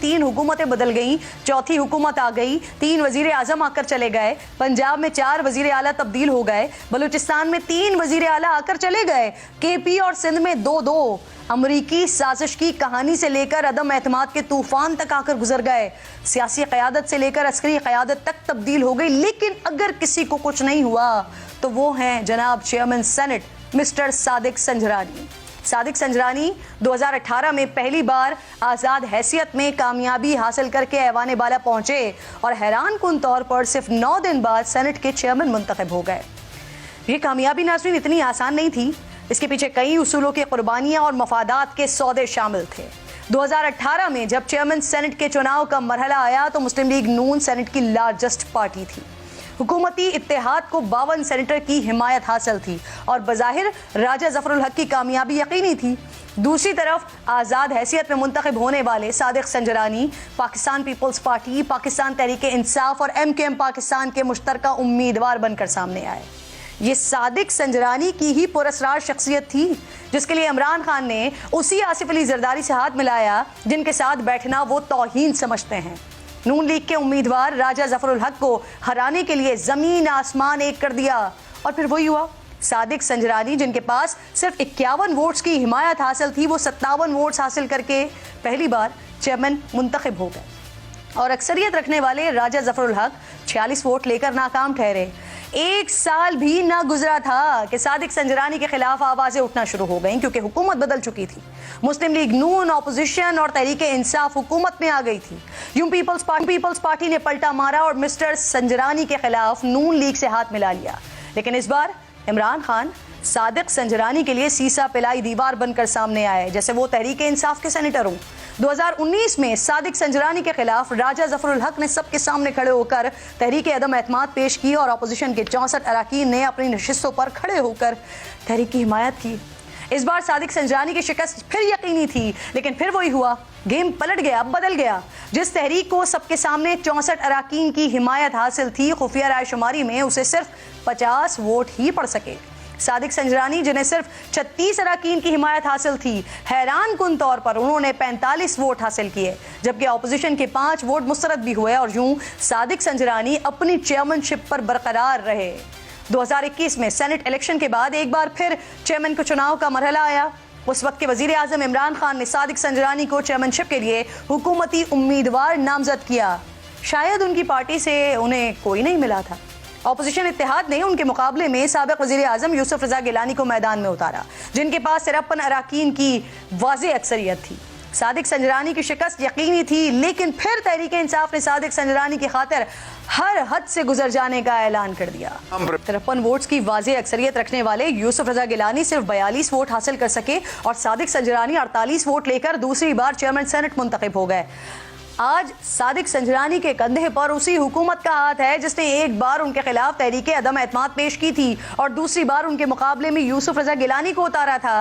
3 हुकूमतें बदल गई, चौथी हुकूमत आ गई, 3 वजीर आजम आकर चले गए, पंजाब में 4 वजीर आला तब्दील हो गए, बलूचिस्तान में 3 वजीर आला आकर चले गए, केपी और सिंध में 2-2। अमरीकी साजिश की कहानी से लेकर अदम एतमाद के तूफान तक आकर गुजर गए, सियासी क़यादत से लेकर अस्करी क़यादत तक तब्दील हो गई, लेकिन अगर किसी को कुछ नहीं हुआ तो वो हैं जनाब chairman senate mister Sadiq Sanjrani. Sadiq Sanjrani 2018 में पहली बार आज़ाद हैसियत में कामयाबी हासिल करके ऐवान बाला पहुंचे और हैरान कुन तौर पर सिर्फ 9 दिन बाद सेनेट के चेयरमैन मुंतखब हो गए। ये कामयाबी नाज़रीन इतनी आसान नहीं थी, इसके पीछे कई उसूलों की कुर्बानियां और मफादात के सौदे शामिल थे। 2018 में जब चेयरमैन सेनेट के चुनाव का मरहला आया तो मुस्लिम लीग नून सेनेट की लार्जेस्ट पार्टी थी। हुकूमती इत्तेहाद को 52 सेनेटर की हिमायत हासिल थी और बज़ाहिर राजा ज़फ़रुल हक की कामयाबी यकीनी थी। दूसरी तरफ आज़ाद हैसियत में मुंतखब होने वाले सादिक संजरानी पाकिस्तान पीपल्स पार्टी, पाकिस्तान तहरीक इंसाफ और MKM पाकिस्तान के मुश्तरका उम्मीदवार बनकर सामने आए। ये सादिक संजरानी की ही पुरस्कार शख्सियत थी जिसके लिए इमरान खान ने उसी आसिफ अली जरदारी से हाथ मिलाया जिनके साथ बैठना वो तौहीन समझते हैं। नून लीग के उम्मीदवार राजा ज़फ़रुल हक को हराने के लिए ज़मीन आसमान एक कर दिया और फिर वही हुआ। सादिक संजरानी जिनके पास सिर्फ 51 वोट्स की हिमायत हासिल थी, वो 57 वोट्स हासिल करके पहली बार चेयरमैन मुंतखब हो गए और अक्सरियत रखने वाले राजा ज़फ़रुल हक 46 वोट लेकर नाकाम ठहरे। 1 साल भी ना गुजरा था कि सादिक संजरानी के खिलाफ आवाजें उठना शुरू हो गईं क्योंकि हुकूमत बदल चुकी थी। मुस्लिम लीग नून ऑपोजिशन और तहरीक इंसाफ हुकूमत में आ गई थी। यूं पीपल्स पार्टी ने पलटा मारा और मिस्टर संजरानी के खिलाफ नून लीग से हाथ मिला लिया। लेकिन इस बार इमरान खान सादिक संजरानी के लिए सीसा पिलाई दीवार बनकर सामने आए, जैसे वो तहरीक इंसाफ के सेनेटर हों। 2019 में सादिक संजरानी के खिलाफ राजा ज़फ़रुल हक ने सबके सामने खड़े होकर तहरीक अदम एतमाद पेश की और अपोजिशन के 64 अरकान ने अपनी नशिस्तों पर खड़े होकर तहरीक की हिमायत की। इस बार सादिक संजरानी की शिकस्त फिर यकीनी थी, लेकिन फिर वही हुआ, गेम पलट गया, बदल गया। जिस तहरीक को सबके सामने 64 अरकान की हिमायत हासिल थी, खुफिया राय शुमारी में उसे सिर्फ 50 वोट ही पड़ सके। सादिक संजरानी जिन्हें सिर्फ 36 अरकान की हिमायत हासिल थी, हैरान कुन तौर पर उन्होंने 45 वोट हासिल किए, जबकि अपोजिशन के 5 वोट मुस्तरद भी हुए और यूं सादिक संजरानी अपनी चेयरमैनशिप पर बरकरार रहे। 2021 में सेनेट इलेक्शन के बाद एक बार फिर चेयरमैन को चुनाव का मरहला आया। उस वक्त के वजीर आजम इमरान खान ने सादिक संजरानी को चेयरमैनशिप के लिए हुकूमती उम्मीदवार नामजद किया। शायद उनकी पार्टी से उन्हें कोई नहीं मिला था। अपोजिशन इत्तेहाद ने उनके मुकाबले में साबिक वजीर आजम यूसुफ रजा गिलानी को मैदान में उतारा, जिनके पास 53 अरकान की वाज़ेह अक्सरियत थी। सादिक संजरानी की शिकस्त यकीनी थी, लेकिन फिर तहरीक इंसाफ ने सादिक संजरानी की खातिर हर हद से गुजर जाने का ऐलान कर दिया। 53 वोट्स की वाज़ेह अक्सरियत रखने वाले यूसुफ रजा गिलानी सिर्फ 42 वोट हासिल कर सके और सादिक संजरानी 48 वोट लेकर दूसरी बार चेयरमैन सेनेट मुंतखब हो गए। आज सादिक संजरानी के कंधे पर उसी हुकूमत का हाथ है जिसने एक बार उनके खिलाफ तहरीक अदम एतमाद पेश की थी और दूसरी बार उनके मुकाबले में यूसुफ रजा गिलानी को उतारा था।